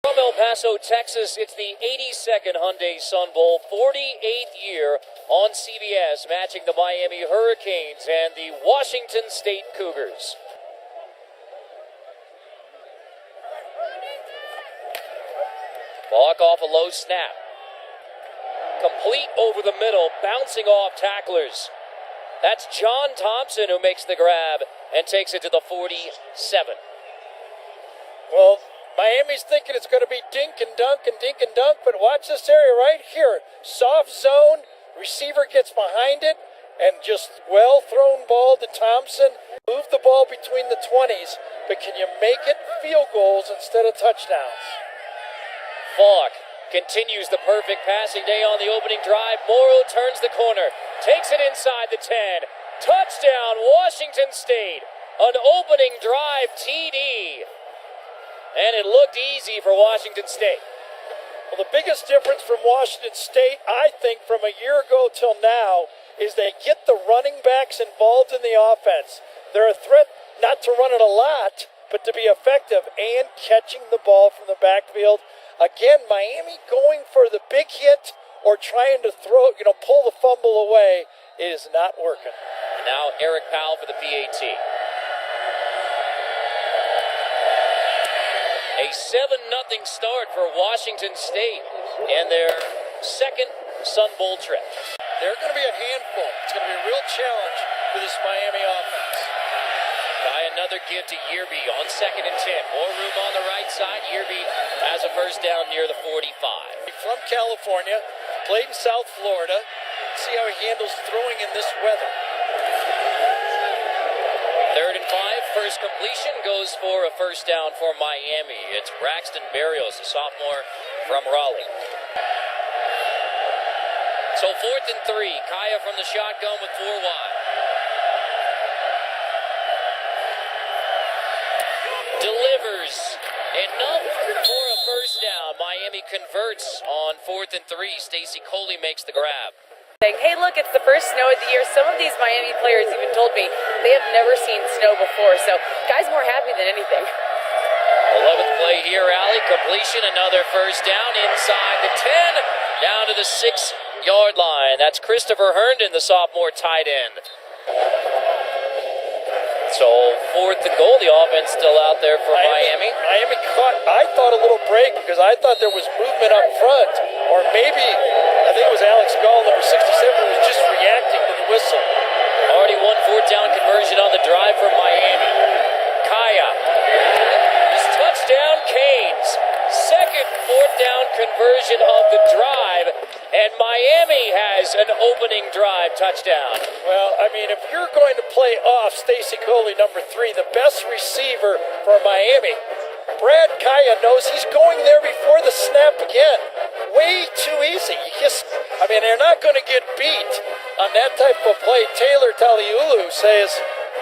From El Paso, Texas, it's the 82nd Hyundai Sun Bowl, 48th year on CBS, matching the Miami Hurricanes and the Washington State Cougars. Falk off a low snap. Complete over the middle, bouncing off tacklers. That's John Thompson who makes the grab and takes it to the 47. Well, Miami's thinking it's going to be dink and dunk, but watch this area right here. Soft zone, receiver gets behind it, and just well-thrown ball to Thompson. Move the ball between the 20s, but can you make it field goals instead of touchdowns? Falk continues the perfect passing day on the opening drive. Morrow turns the corner, takes it inside the 10. Touchdown, Washington State. An opening drive TD. And it looked easy for Washington State. Well, the biggest difference from Washington State, I think, from a year ago till now, is they get the running backs involved in the offense. They're a threat not to run it a lot, but to be effective and catching the ball from the backfield. Again, Miami going for the big hit or trying to pull the fumble away is not working. And now Eric Powell for the PAT. A 7-0 start for Washington State and their second Sun Bowl trip. They're going to be a handful. It's going to be a real challenge for this Miami offense. By another give to Yearby on 2nd and 10. More room on the right side. Yearby has a first down near the 45. From California, played in South Florida. See how he handles throwing in this weather. 3rd and 5, first completion goes for a first down for Miami. It's Braxton Berrios, a sophomore from Raleigh. So 4th and 3, Kaya from the shotgun with 4 wide. Delivers enough for a first down. Miami converts on 4th and 3. Stacy Coley makes the grab. Hey, look, it's the first snow of the year. Some of these Miami players even told me they have never seen snow before, so guys more happy than anything. 11th play here, Allie. Completion, another first down inside the 10, down to the 6-yard line. That's Christopher Herndon, the sophomore tight end. So 4th and goal, the offense still out there for Miami. Miami caught, I thought, a little break because I thought there was movement up front, or maybe, I think it was Alex Gall, number 67, who was just reacting to the whistle. Already 1 4th down conversion on the drive for Miami. Kaya. His touchdown, Canes. Second 4th down conversion of the drive, and Miami has an opening drive touchdown. Well, I mean, if you're going to play off Stacy Coley, number 3, the best receiver for Miami, Brad Kaya knows he's going there before the snap again. Way too easy. They're not going to get beat on that type of play. Taylor Taliulu says,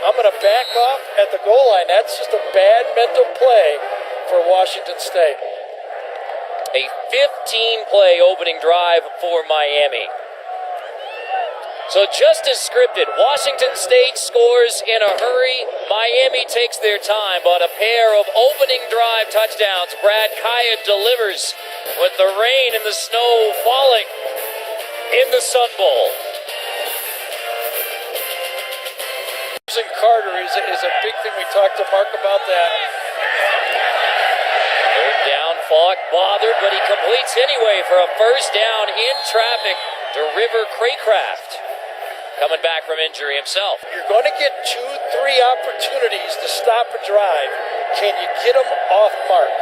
I'm going to back off at the goal line. That's just a bad mental play for Washington State. A 15-play opening drive for Miami. So just as scripted, Washington State scores in a hurry. Miami takes their time, but a pair of opening drive touchdowns. Brad Kaya delivers with the rain and the snow falling in the Sun Bowl. Losing Carter is a big thing. We talked to Mark about that. Third down, Falk bothered, but he completes anyway for a first down in traffic to River Craycraft. Coming back from injury himself. You're going to get 2-3 opportunities to stop a drive. Can you get them off mark?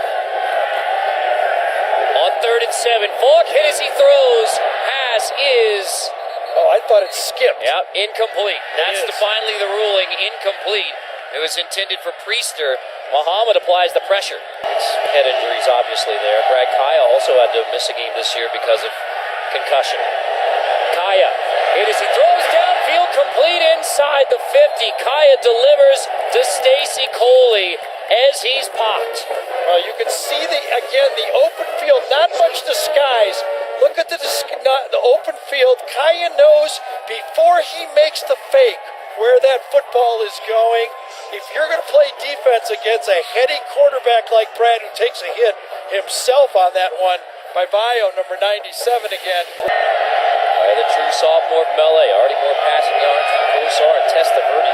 On 3rd and 7, Falk hit as he throws. Pass is... Oh, I thought it skipped. Yep, incomplete. That's finally the ruling, incomplete. It was intended for Priester. Muhammad applies the pressure. It's head injuries, obviously, there. Brad Kaya also had to miss a game this year because of concussion. Kaya hit as he throws downfield, complete inside the 50. Kaya delivers to Stacy Coley as he's popped. Well, you can see the open field, not much disguise. Look at the open field. Kaya knows before he makes the fake where that football is going. If you're going to play defense against a heady quarterback like Brad who takes a hit, himself on that one by Bio, number 97 again. The true sophomore from LA. Already more passing yards for Kosar and Testaverde.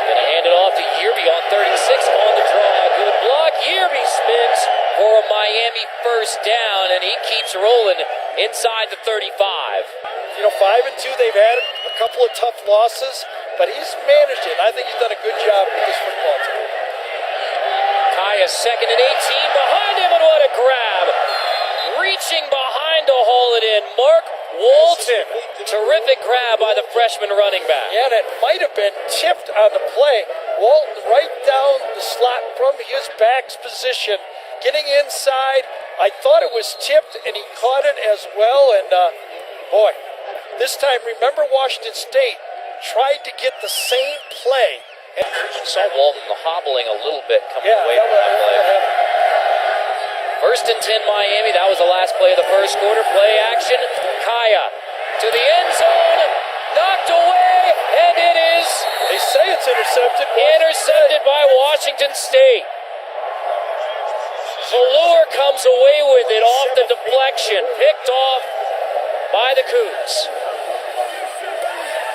Gonna hand it off to Yearby on 36 on the draw. Good block. Yearby spins for a Miami first down, and he keeps rolling inside the 35. 5-2, they've had a couple of tough losses, but he's managed it. I think he's done a good job with this football team. Kaya second and 18 behind him, and what a grab. Reaching behind to haul it in. Mark Walton. Terrific grab by the freshman running back. Yeah, and it might have been tipped on the play. Walton right down the slot from his back's position, getting inside. I thought it was tipped, and he caught it as well. And, boy, this time, remember Washington State tried to get the same play. And saw Walton hobbling a little bit coming away from that play. First and 10 Miami. That was the last play of the first quarter. Play action. Kaya to the end zone. Knocked away. And it is. They say it's intercepted. Intercepted by Washington State. Velour comes away with it off the deflection. Picked off by the Cougs.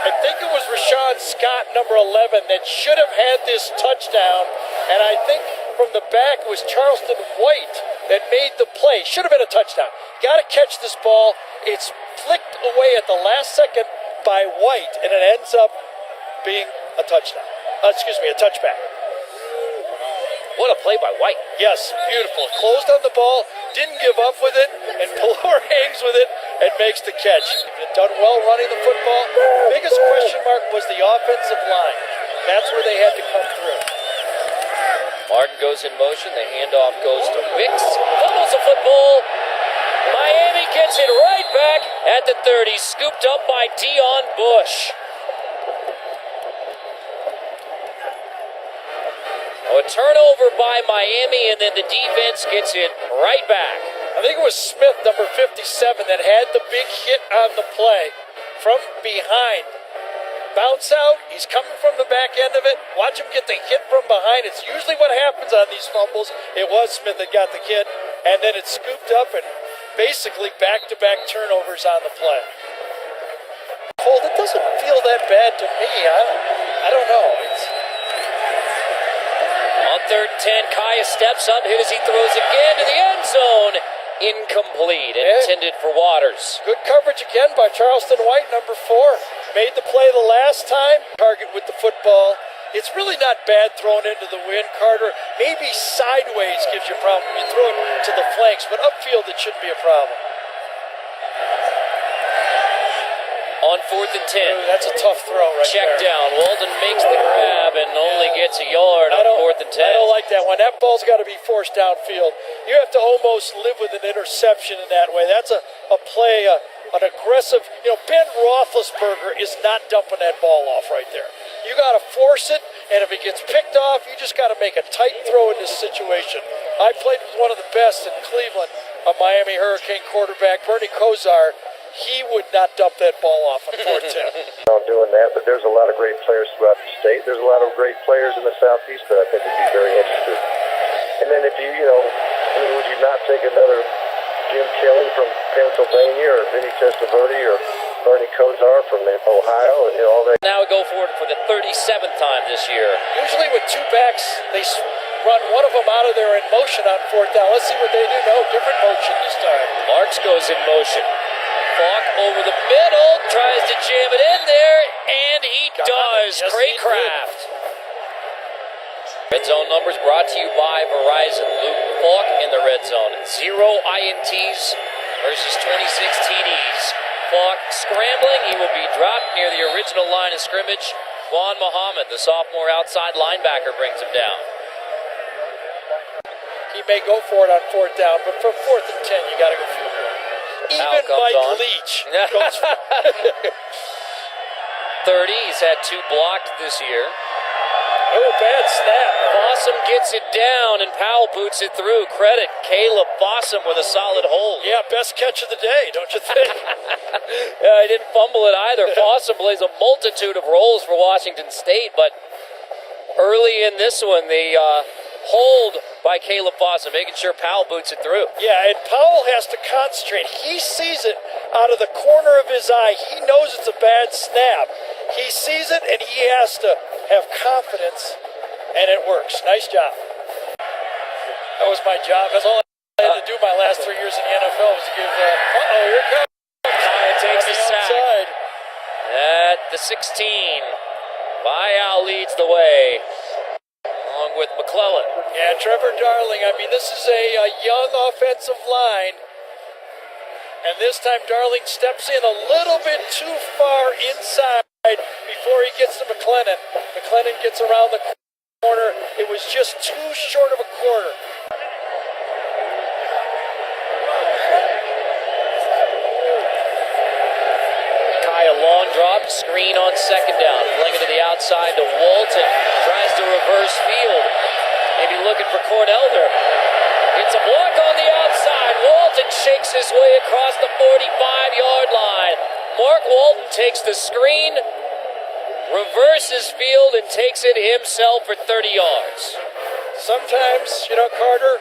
I think it was Rashawn Scott, number 11, that should have had this touchdown. And I think from the back was Charleston White that made the play. Should have been a touchdown. Got to catch this ball. It's flicked away at the last second by White, and it ends up being a touchdown. A touchback. What a play by White. Yes, beautiful. Closed on the ball, didn't give up with it, and Velour hangs with it and makes the catch. Done well running the football. Biggest question mark was the offensive line. That's where they had to come through. Martin goes in motion. The handoff goes to Wicks. Fumbles the football. Miami gets it right back at the 30. Scooped up by Dion Bush. A turnover by Miami, and then the defense gets it right back. I think it was Smith, number 57, that had the big hit on the play from behind. Bounce out, he's coming from the back end of it. Watch him get the hit from behind. It's usually what happens on these fumbles. It was Smith that got the hit, and then it's scooped up and basically back-to-back turnovers on the play. Colt, it doesn't feel that bad to me. I don't know. On third and 10, Kaya steps up, hit as he throws again to the end zone. Incomplete, intended for Waters. Good coverage again by Charleston White, number 4. Made the play the last time. Target with the football. It's really not bad thrown into the wind. Carter, maybe sideways gives you a problem. You throw it to the flanks, but upfield it shouldn't be a problem. On fourth and 10. That's a tough throw right Check there. down. Walden makes the grab and only gets a yard on fourth and 10. I don't like that one. That ball's got to be forced downfield. You have to almost live with an interception in that way. That's a play, an aggressive. Ben Roethlisberger is not dumping that ball off right there. You got to force it, and if it gets picked off, you just got to make a tight throw in this situation. I played with one of the best in Cleveland, a Miami Hurricane quarterback, Bernie Kosar. He would not dump that ball off on fourth and 10. Doing that, but there's a lot of great players throughout the state. There's a lot of great players in the Southeast that I think would be very interested. And then if would you not take another Jim Kelly from Pennsylvania or Vinny Testaverde or Bernie Kosar from Ohio and all that? Now we go forward for the 37th time this year. Usually with two backs, they run one of them out of there in motion on fourth down. Let's see what they do. No, different motion this time. Marks goes in motion. Falk over the middle, tries to jam it in there, and he does. Yes, Craycraft. Red zone numbers brought to you by Verizon. Luke Falk in the red zone. 0 INTs versus 26 TDs. Falk scrambling. He will be dropped near the original line of scrimmage. Juan Muhammad, the sophomore outside linebacker, brings him down. He may go for it on fourth down, but for fourth and 10, you got to go for it. Even Mike Leach goes for it. 30. He's had 2 blocked this year. Oh, bad snap. Fossum gets it down, and Powell boots it through. Credit Caleb Fossum with a solid hold. Yeah, best catch of the day, don't you think? He didn't fumble it either. Fossum plays a multitude of roles for Washington State, but early in this one, the hold by Caleb Foster, making sure Powell boots it through. Yeah, and Powell has to concentrate. He sees it out of the corner of his eye. He knows it's a bad snap. He sees it, and he has to have confidence, and it works. Nice job. That was my job. That's all I had to do my last 3 years in the NFL was to give. Here comes. Kaya takes the sack. Outside. At the 16, Vial leads the way, along with McClellan. Yeah, Trevor Darling. I mean, this is a young offensive line. And this time Darling steps in a little bit too far inside before he gets to McClellan. McClellan gets around the corner. It was just too short of a corner. Kaya long drop, screen on second down. Playing it to the outside to Walton. Tries to reverse field. Maybe looking for Cornelder. It's a block on the outside. Walton shakes his way across the 45-yard line. Mark Walton takes the screen, reverses field, and takes it himself for 30 yards. Sometimes, Carter,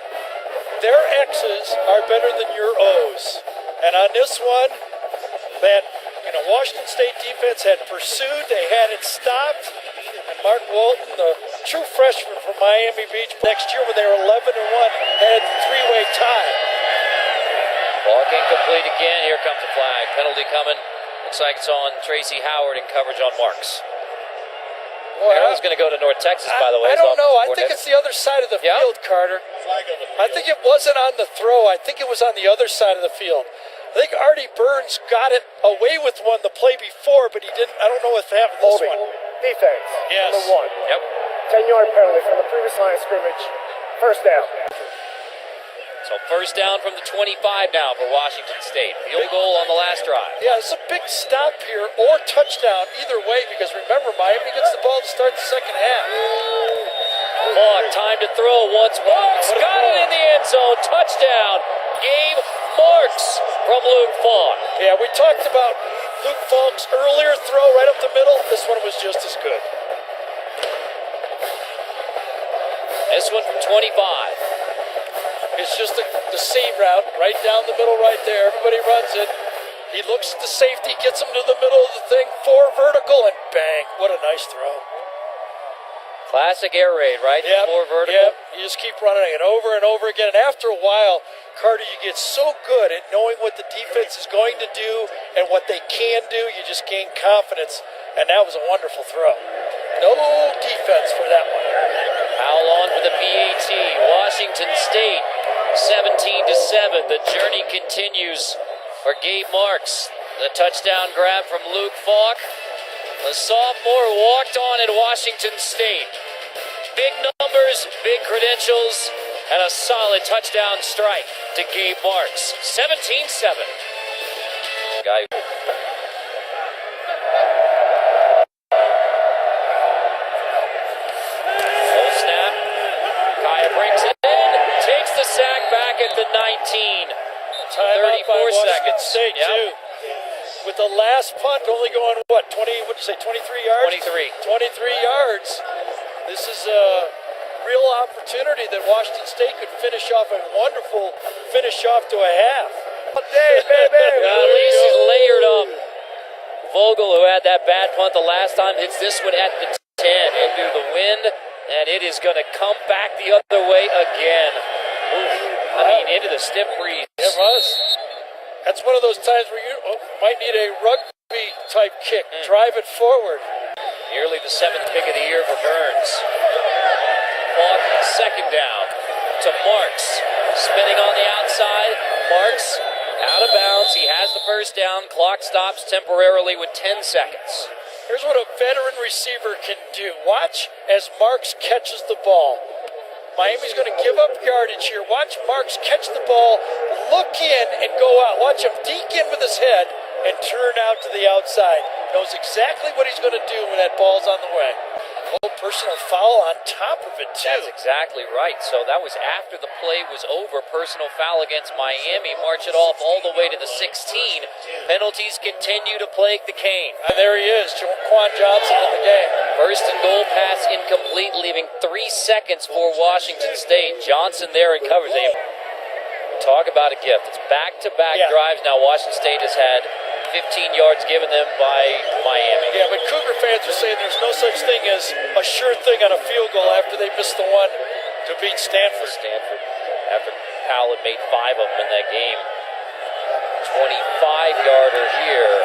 their X's are better than your O's. And on this one, that Washington State defense had pursued, they had it stopped, and Mark Walton, the true freshman from Miami Beach, next year when they were 11-1, had a three-way tie. Ball incomplete again. Here comes the flag. Penalty coming. Looks like it's on Tracy Howard and coverage on Marks. Arrow's going to go to North Texas, by the way. I don't know. I think it's the other side of the field, Carter. I think it wasn't on the throw. I think it was on the other side of the field. I think Artie Burns got it away with one the play before, but he didn't. I don't know what happened this one. Defense. Yes. Number one. Yep. 10-yard penalty from the previous line of scrimmage. First down. So first down from the 25 now for Washington State. Field goal on the last drive. Yeah, it's a big stop here or touchdown either way because remember, Miami gets the ball to start the second half. Long time to throw once. Marks got it in the end zone. Touchdown. Gabe Marks from Luke Falk. Yeah, we talked about Luke Falk's earlier throw right up the middle. This one was just as good. This one from 25. It's just the seam route right down the middle right there. Everybody runs it. He looks at the safety, gets him to the middle of the thing, 4 vertical, and bang. What a nice throw. Classic air raid, right? Yep, 4 vertical. Yep. You just keep running it over and over again. And after a while, Carter, you get so good at knowing what the defense is going to do and what they can do. You just gain confidence. And that was a wonderful throw. No defense for that one. Powell on for the PAT. Washington State 17-7. The journey continues for Gabe Marks. The touchdown grab from Luke Falk. The sophomore walked on at Washington State. Big numbers, big credentials, and a solid touchdown strike to Gabe Marks. 17-7. Guy. Full snap. Kaya brings it in, takes the sack back at the 19. Timeout by 34 Washington seconds. State, Yep. too. With the last punt only going, 23 yards? 23. 23 yards. This is a real opportunity that Washington State could finish off a wonderful finish off to a half. Hey, baby. At least he's layered up. Vogel, who had that bad punt the last time, hits this one at the 10 into the wind, and it is going to come back the other way again. Oof. Into the stiff breeze. It was. That's one of those times where you might need a rugby-type kick. Drive it forward. Nearly the 7th pick of the year for Burns. Falk, second down to Marks. Spinning on the outside. Marks out of bounds. He has the first down. Clock stops temporarily with 10 seconds. Here's what a veteran receiver can do. Watch as Marks catches the ball. Miami's going to give up yardage here. Watch Marks catch the ball, look in, and go out. Watch him deke in with his head and turn out to the outside. Knows exactly what he's going to do when that ball's on the way. Oh, personal foul on top of it, too. That's exactly right. So that was after the play was over. Personal foul against Miami. March it off all the way to the 16. Penalties continue to plague the Cane. And there he is, Quan Johnson in the game. First and goal pass incomplete, leaving 3 seconds for Washington State. Johnson there in coverage. They talk about a gift. It's back-to-back drives now. Washington State has had 15 yards given them by Miami. Yeah, but Cougar fans are saying there's no such thing as a sure thing on a field goal after they missed the one to beat Stanford. After Powell had made 5 of them in that game. 25-yarder here.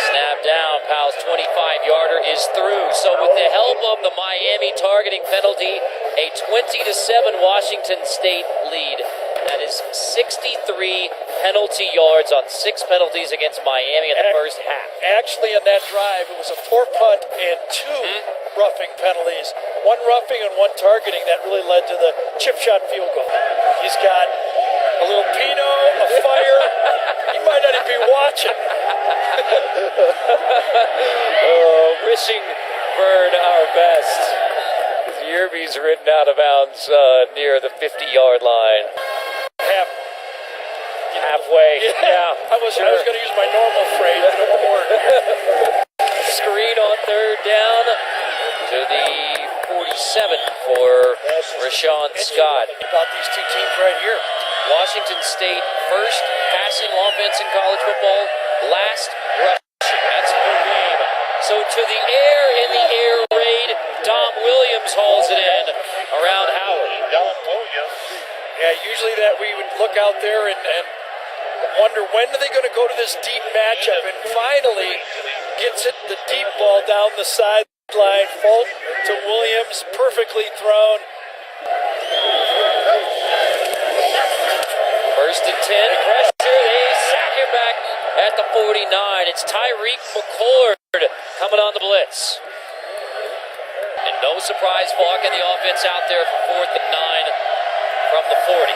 Snap down. Powell's 25-yarder is through. So with the help of the Miami targeting penalty, a 20-7 Washington State lead. That is 63 penalty yards on 6 penalties against Miami in the first half. Actually, in that drive, it was a 4 punt and 2 roughing penalties. 1 roughing and 1 targeting that really led to the chip shot field goal. He's got a little Pinot, a fire. He might not even be watching. Wishing Bird our best. Yerby's ridden out of bounds near the 50-yard line. Halfway. Yeah. I was going to use my normal phrase, but it won't work. Screen on 3rd down to the 47 for Rashawn Scott. About these two teams right here. Washington State first passing offense in college football, last rushing. That's a good game. So to the air in the air raid, Dom Williams hauls it in around Howard. Yeah, usually that we would look out there and wonder when are they going to go to this deep matchup, and finally gets it the deep ball down the sideline. Fault to Williams, perfectly thrown. First and 10, pressure, they sack him back at the 49. It's Tyreek McCord coming on the blitz. And no surprise, Falk and the offense out there for 4th and 9 from the 40.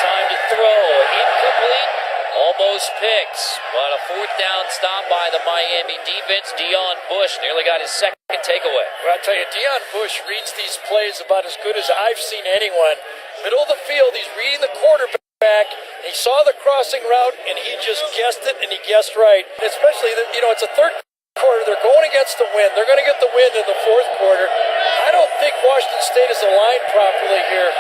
Time to throw, incomplete. Almost picks, but a 4th down stop by the Miami defense. Deion Bush nearly got his second takeaway. Well, I'll tell you, Deion Bush reads these plays about as good as I've seen anyone. Middle of the field, he's reading the quarterback. He saw the crossing route, and he just guessed it, and he guessed right. Especially, it's a 3rd quarter. They're going against the wind. They're going to get the wind in the 4th quarter. I don't think Washington State is aligned properly here.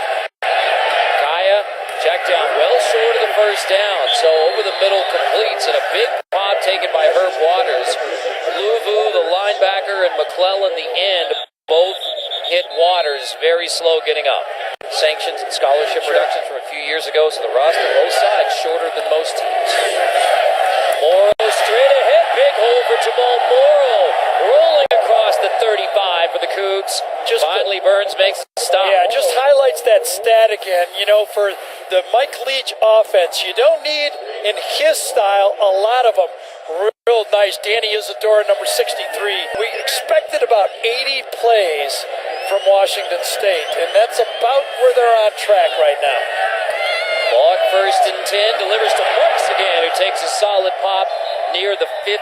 Kaya check down well short of the first down, so over the middle completes, and a big pop taken by Herb Waters. Louvu, the linebacker, and McClellan, the end, both hit Waters very slow getting up. Sanctions and scholarship reductions from a few years ago, so the roster both sides shorter than most teams. Morrow straight ahead, big hole for Jamal Morrow, rolling across the 35 for the Cougs. Finally, Burns makes the stop. Yeah, just highlights that stat again. For the Mike Leach offense, you don't need, in his style, a lot of them. Real nice. Danny Isadora, number 63. We expected about 80 plays from Washington State, and that's about where they're on track right now. Falk first and 10, delivers to Marks again, who takes a solid pop near the 50.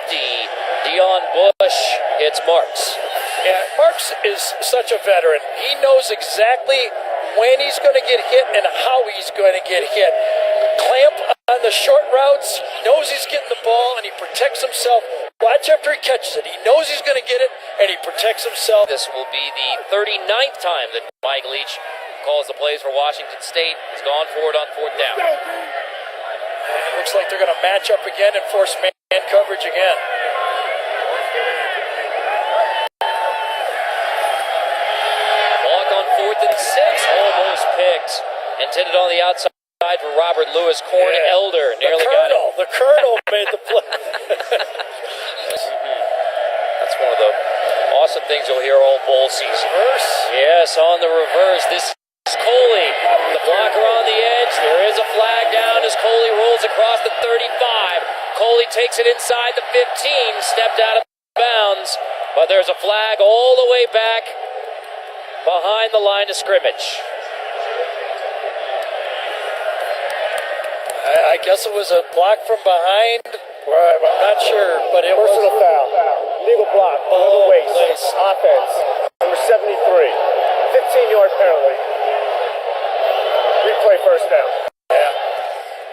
Deion Bush hits Marks. Yeah, Marks is such a veteran. He knows exactly when he's going to get hit and how he's going to get hit. Clamp on the short routes. He knows he's getting the ball, and he protects himself. Watch after he catches it. He knows he's going to get it, and he protects himself. This will be the 39th time that Mike Leach calls the plays for Washington State. He's gone for it on 4th down. It looks like they're going to match up again and force man coverage again. Walk on 4th and 6, almost picked. Intended on the outside for Robert Lewis. Corn Elder nearly got it. The Colonel made the play. That's one of the awesome things you'll hear all bowl season. Reverse. Yes, on the reverse. This is Coley. The blocker on the edge. There is a flag down as Coley rolls across the 35. Coley takes it inside the 15, stepped out of bounds, but there's a flag all the way back behind the line of scrimmage. I guess it was a block from behind. Well, I'm not sure, but it was Personal foul. Legal block. Below the waist. nice. Offense. Number 73. 15-yard penalty. Replay first down.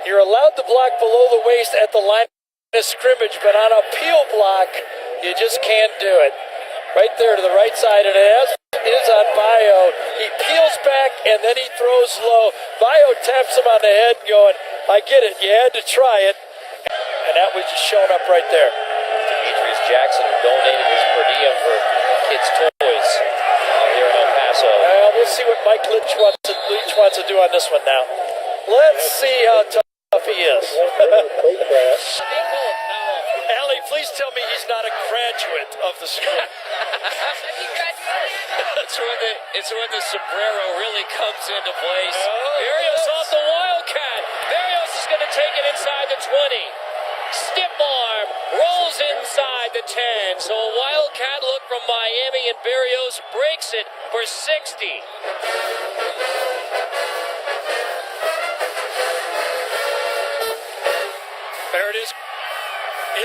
You're allowed to block below the waist at the line of scrimmage, but on a peel block, you just can't do it. Right there to the right side, and it is on Bio. He peels back, and then he throws low. Bio taps him on the head going, I get it, you had to try it. And that was just showing up right there. Demetrius Jackson, who donated his per diem for kids' toys here in El Paso. We'll see what Mike Leach wants to do on this one now. Let's see how tough he is. Allie, please tell me he's not a graduate of the school. It's when the sombrero really comes into place. Barrios off the Wildcat. Barrios is going to take it inside the 20. Stiff arm, rolls inside the 10. So a Wildcat look from Miami, and Barrios breaks it for 60. There it is.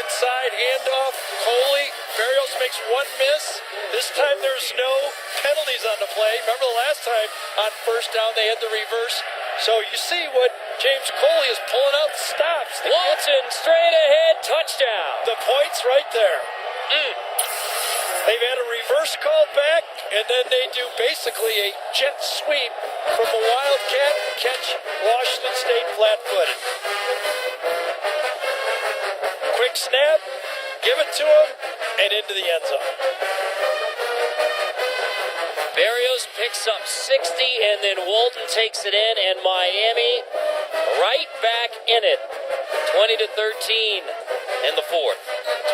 Inside handoff. Coley. Barrios makes one miss. This time there's no penalties on the play. Remember the last time on first down they had the reverse. So you see what James Coley is pulling out stops. Walton straight ahead, touchdown. The point's right there. They've had a reverse call back, and then they do basically a jet sweep from a Wildcat catch Washington State flat-footed. Quick snap, give it to him, and into the end zone. Barrios picks up 60, and then Walton takes it in, and Miami right back in it. 20-13 in the fourth.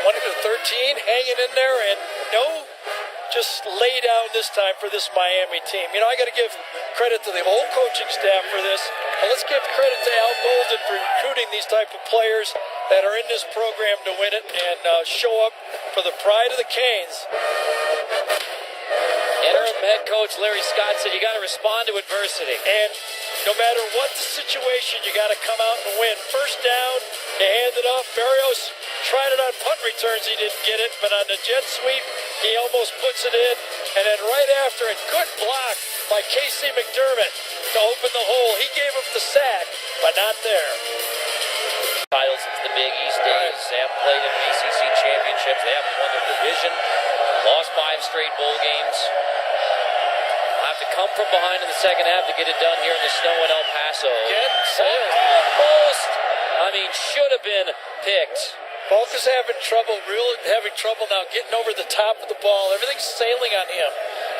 20-13, hanging in there, and no just lay down this time for this Miami team. You know, I got to give credit to the whole coaching staff for this, and let's give credit to Al Golden for recruiting these type of players that are in this program to win it and show up for the pride of the Canes. Interim head coach Larry Scott said you got to respond to adversity. And no matter what the situation, you got to come out and win. First down, you hand it off. Barrios tried it on punt returns. He didn't get it, but on the jet sweep, he almost puts it in. And then right after it, good block by Casey McDermott to open the hole. He gave up the sack, but not there. Title since the Big East days. Sam played in the ACC championships. They haven't won their division. Lost 5 straight bowl games. Have to come from behind in the second half to get it done here in the snow in El Paso. Again, sailed. Almost. I mean, should have been picked. Bulk is really having trouble now getting over the top of the ball. Everything's sailing on him.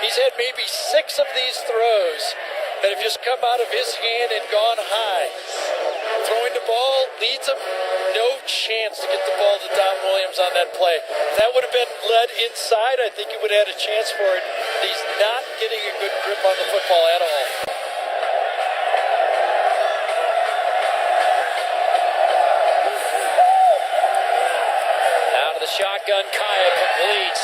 He's had maybe 6 of these throws that have just come out of his hand and gone high. Throwing the ball leads him. No chance to get the ball to Don Williams on that play. If that would have been led inside, I think he would have had a chance for it. He's not getting a good grip on the football at all. Out of the shotgun, Kaya completes.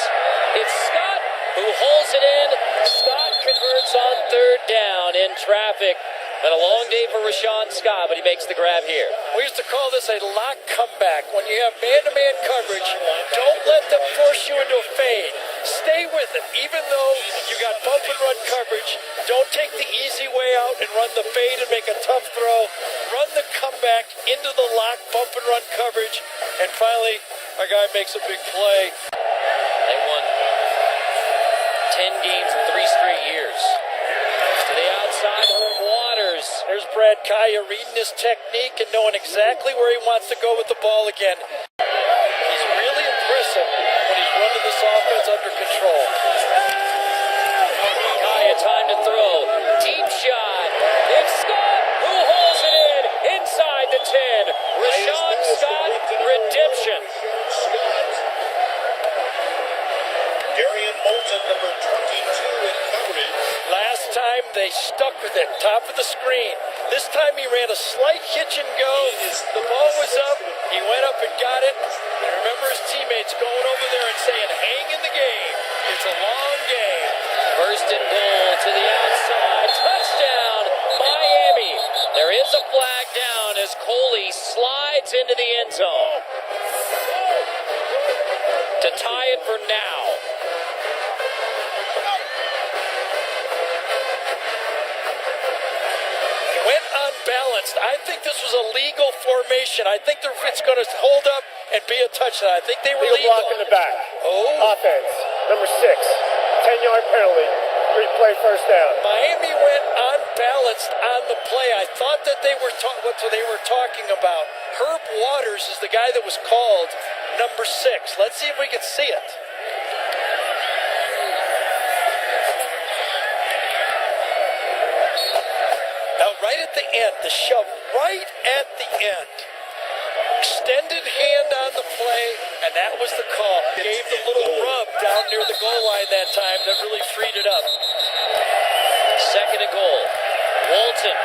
It's Scott who holds it in. Scott converts on third down in traffic. Been a long day for Rashawn Scott, but he makes the grab here. We used to call this a lock comeback. When you have man-to-man coverage, don't let them force you into a fade. Stay with it. Even though you got bump and run coverage, don't take the easy way out and run the fade and make a tough throw. Run the comeback into the lock, bump and run coverage, and finally, our guy makes a big play. They won 10 games in 3 straight years. To the outside, Waters. There's Brad Kaya reading his technique and knowing exactly where he wants to go with the ball again. He's really impressive when he's running this offense under control. Kaya, time to throw. Deep shot. It's Scott who holds it in inside the 10. Rashawn Scott, redemption. Darian Moulton, number 22 in coverage. Last time they stuck with it, top of the screen. This time he ran a slight hitch and go. The ball was up. He went up and got it. And remember his teammates going over there and saying, hang in the game. It's a long game. First and goal to the outside. Touchdown, Miami. There is a flag down as Coley slides into the end zone to tie it for now. Went unbalanced. I think this was a legal formation. I think it's going to hold up and be a touchdown. I think they were Legal legal. block in the back. Oh. Offense. Number 6. 10-yard penalty. 3-play first down. Miami went unbalanced on the play. I thought that they were what they were talking about. Herb Waters is the guy that was called number 6. Let's see if we can see it. Now, right at the end, the shove right at the end. Extended hand on the play, and that was the call. Gave the little rub down near the goal line that time that really freed it up. Second and goal. Walton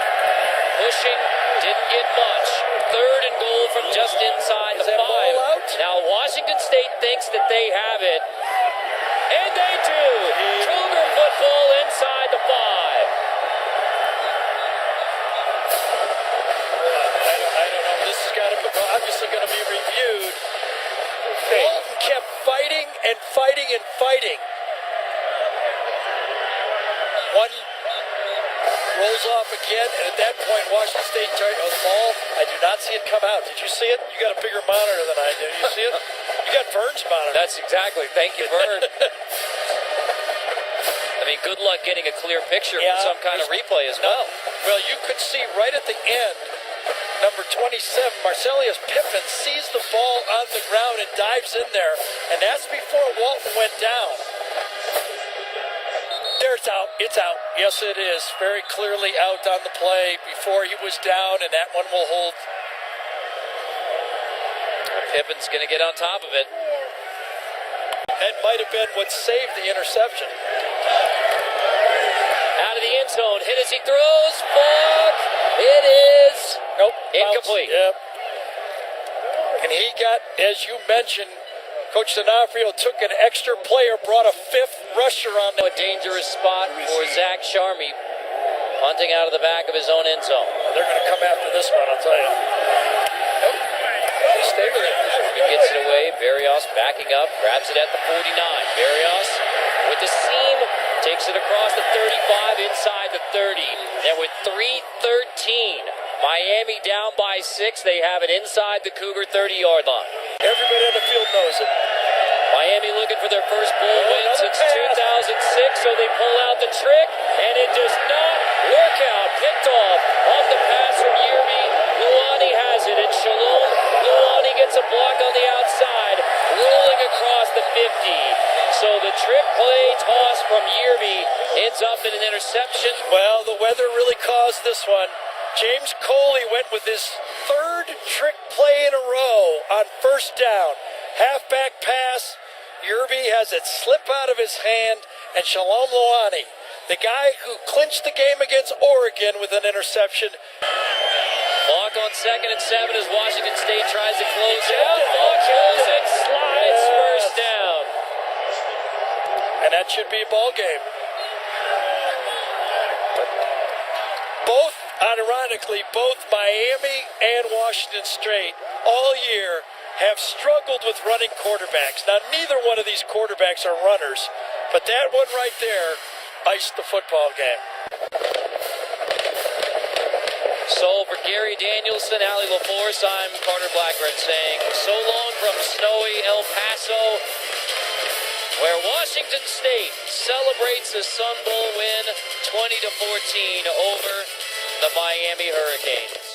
pushing, didn't get much. Third and goal from just inside the 5. Now Washington State thinks that they have it, and they do. Cougar football inside the 5. I don't know. This is obviously going to be reviewed. Walton kept fighting and fighting and fighting. One rolls off again, and at that point, Washington State the ball. I do not see it come out. Did you see it? You got a bigger monitor than I do. You see it? You got Vern's monitor. That's exactly. Thank you, Vern. I mean, good luck getting a clear picture from some kind of replay as well. Well, you could see right at the end, number 27, Marcellus Pippin sees the ball on the ground and dives in there, and that's before Walton went down. There, it's out. It's out. Yes, it is. Very clearly out on the play before he was down, and that one will hold. Pippin's going to get on top of it. That might have been what saved the interception. Out of the end zone. Hit as he throws. Fuck. It is. Nope. Incomplete. Yep. And he got, as you mentioned, Coach D'Onofrio took an extra player, brought a 5th rusher on. A dangerous spot for Zach Charmy, punting out of the back of his own end zone. They're going to come after this one, I'll tell you. Nope. They stay with it. He gets it away. Berrios backing up, grabs it at the 49. Berrios with the seam, takes it across the 35 inside the 30. And with 3:13, Miami down by 6. They have it inside the Cougar 30-yard line. Everybody on the field knows it. Miami looking for their first bowl win since 2006, so they pull out the trick, and it does not work out. Picked off the pass from Yerby. Luani has it, and Shalom Luani gets a block on the outside, rolling across the 50. So the trick play toss from Yerby ends up in an interception. Well, the weather really caused this one. James Coley went with his 3rd trick play in a row on first down. Halfback pass. Yerby has it slip out of his hand, and Shalom Luani, the guy who clinched the game against Oregon with an interception. Block on 2nd and 7 as Washington State tries to close out. Ball kills it, slides first down. And that should be a ball game. Ironically, both Miami and Washington State all year have struggled with running quarterbacks. Now, neither one of these quarterbacks are runners, but that one right there iced the football game. So for Gary Danielson, Ali LaForce, I'm Carter Blackburn saying so long from snowy El Paso, where Washington State celebrates a Sun Bowl win 20-14 over the Miami Hurricanes.